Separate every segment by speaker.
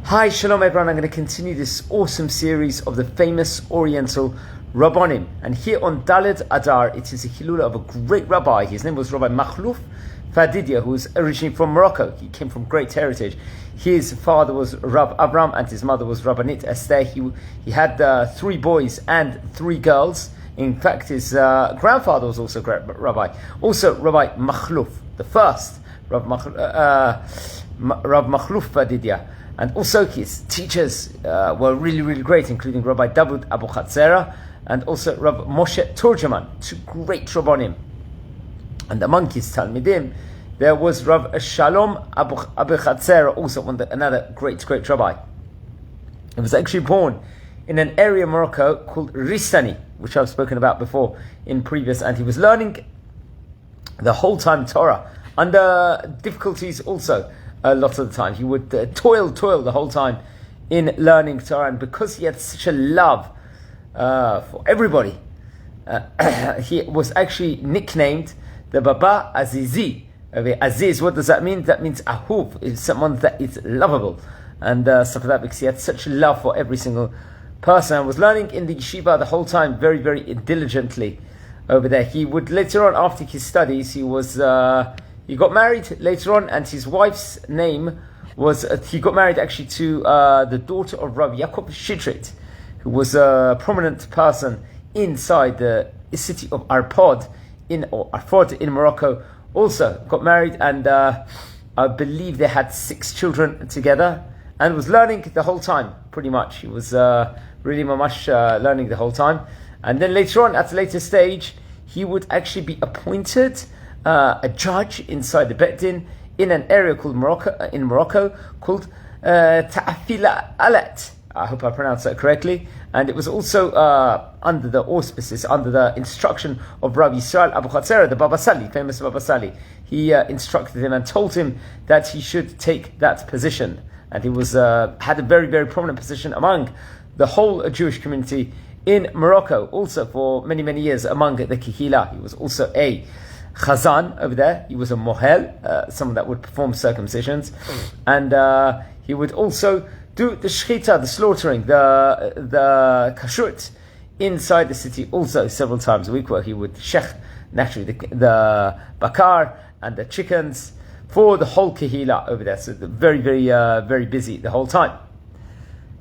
Speaker 1: Hi, shalom everyone. I'm going to continue this awesome series of the famous Oriental Rabbonim. And here on Daled Adar, it is a hilula of a great rabbi. His name was Rabbi Machlouf Fadidya, who was originally from Morocco. He came from great heritage. His father was Rav Avram and his mother was Rabbanit Esther. He had 3 boys and 3 girls. In fact, his grandfather was also a great rabbi. Also, Rabbi Machloof, the first Rav Machloof Fadidya. And also his teachers were really, really great, including Rabbi David Abuchatzera and also Rabbi Moshe Turjaman, 2 great Rabbonim. And among his Talmidim, there was Rav Shalom Abichatsirah, also another great rabbi. He was actually born in an area in Morocco called Ristani, which I've spoken about before in previous, and he was learning the whole time Torah, under difficulties also. A lot of the time he would toil the whole time in learning Torah, and because he had such a love for everybody, he was actually nicknamed the Baba Azizi. Aziz, what does that mean? That means Ahov, is someone that is lovable, and stuff like that, because he had such a love for every single person, and was learning in the yeshiva the whole time very, very diligently over there. He would later on, after his studies, he got married later on, and his wife's name was, he got married actually to the daughter of Rabbi Yaakov Shitrit, who was a prominent person inside the city of Arpad in Morocco. Also got married, and I believe they had 6 children together, and was learning the whole time, pretty much. He was really mamash learning the whole time. And then later on, at a later stage, he would actually be appointed a judge inside the Din in an area called Morocco called Betaphilaalet. I hope I pronounced that correctly. And it was also under the auspices, under the instruction of Rabbi Yisrael Abuchatzera, the Baba Sali, famous Baba Sali. He instructed him and told him that he should take that position. And he was had a very, very prominent position among the whole Jewish community in Morocco, also for many, many years among the Kihila. He was also a Chazan over there. He was a mohel, someone that would perform circumcisions, and he would also do the shchita, the slaughtering, the kashrut inside the city, also several times a week, where he would shech naturally the bakar and the chickens for the whole kehila over there. So very, very, very busy the whole time.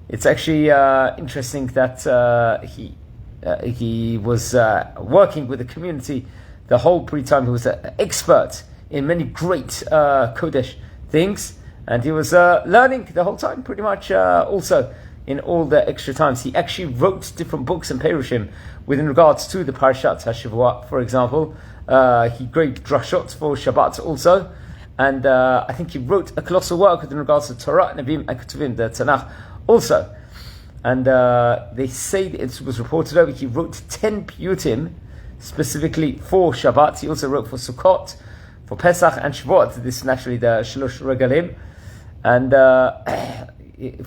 Speaker 1: It's actually interesting that he was working with the community the whole pre-time. He was an expert in many great Kodesh things, and he was learning the whole time, pretty much. Also, in all the extra times, he actually wrote different books and perushim with regards to the Parashat HaShavua, for example. He gave drashot for Shabbat also, and I think he wrote a colossal work with regards to Torah, Nevi'im, and Ketuvim, the Tanakh also. And they say that it was reported over, he wrote 10 piyutim specifically for Shabbat. He also wrote for Sukkot, for Pesach and Shavuot. This is naturally the Shalosh Regalim. And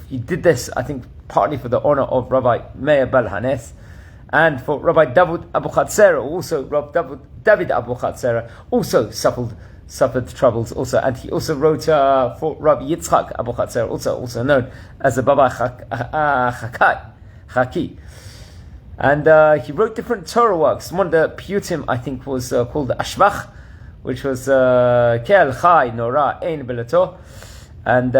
Speaker 1: he did this, I think, partly for the honor of Rabbi Meir Bal Hanes, and for Rabbi David Abuchatzera, also Rabbi David Abuchatzera, also suffered troubles also. And he also wrote for Rabbi Yitzchak Abuchatzera, also known as the Baba Chaki. And he wrote different Torah works. One of the piyutim, I think, was called the Ashvach, which was Kel Chai Nora Ein Belato. And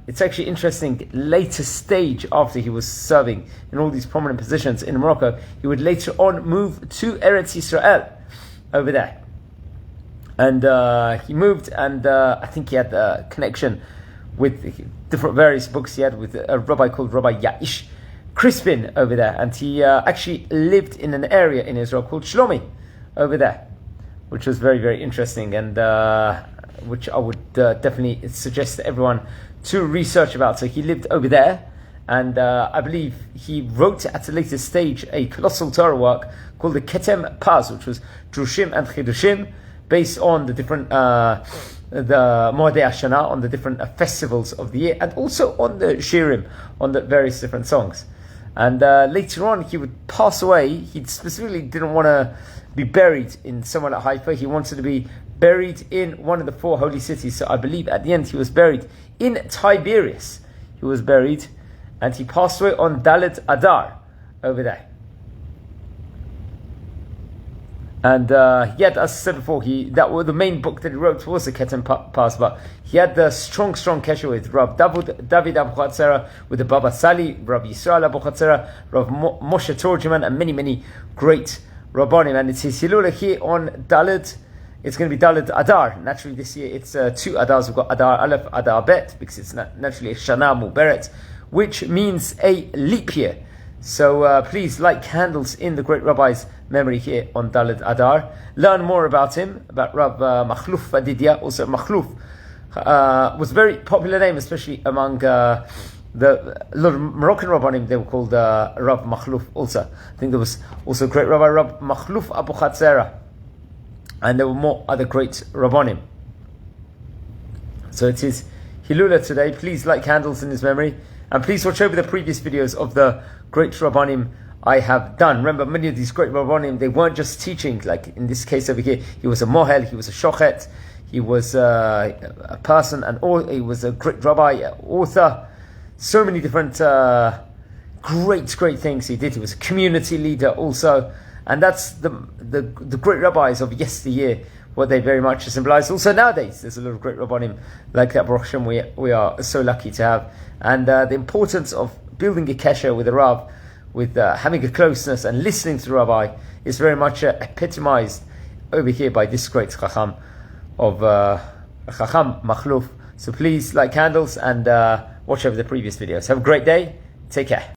Speaker 1: it's actually interesting, later stage after he was serving in all these prominent positions in Morocco, he would later on move to Eretz Yisrael over there. And he moved, and I think he had a connection with different various books he had with a rabbi called Rabbi Ya'ish Crispin over there, and he actually lived in an area in Israel called Shlomi over there, which was very, very interesting, and which I would definitely suggest to everyone to research about. So he lived over there, and I believe he wrote at a later stage a colossal Torah work called the Ketem Paz, which was Drushim and Chidushim, based on the different the Moedei Hashana, on the different festivals of the year, and also on the Shirim, on the various different songs. And later on, he would pass away. He specifically didn't want to be buried in somewhere like Haifa. He wanted to be buried in one of the 4 holy cities. So I believe at the end he was buried in Tiberias. he was buried, and he passed away on Dalet Adar over there. And he had, as I said before, that was the main book that he wrote was the Ketan Pas, but he had the strong kesher with Rav David Abuchatzera, with the Baba Sali, Rabbi Yisrael Abuchatzera, Rav Moshe Torjuman, and many great Rabbanim. And it's his Hilula here on Dalet. It's going to be Dalet Adar. Naturally, this year it's 2 Adars. We've got Adar Aleph, Adar Bet, because it's naturally a Shana Muberet, which means a leap year. So please light candles in the great rabbi's memory here on Dalet Adar. Learn more about him, about Rabbi Machloof Fadidya. Also, Machloof was a very popular name, especially among the Moroccan Rabbanim. They were called Rabbi Machlouf also. I think there was also a great Rabbi, Rabbi Machloof Abuchatzera. And there were more other great Rabbanim. So it is Hilula today. Please light candles in his memory. And please watch over the previous videos of the great Rabbanim I have done. Remember, many of these great Rabbanim, they weren't just teaching, like in this case over here. He was a mohel, he was a shochet, he was a person, he was a great rabbi, author. So many different great things he did. He was a community leader also. And that's the great rabbis of yesteryear, what they very much symbolize. Also nowadays, there's a lot of great Rabbanim like that, Baruch Hashem, we are so lucky to have. And the importance of building a kasher with a Rav, with having a closeness and listening to the Rabbi, is very much epitomized over here by this great Chacham of Chacham Machloof. So please light candles and watch over the previous videos. Have a great day. Take care.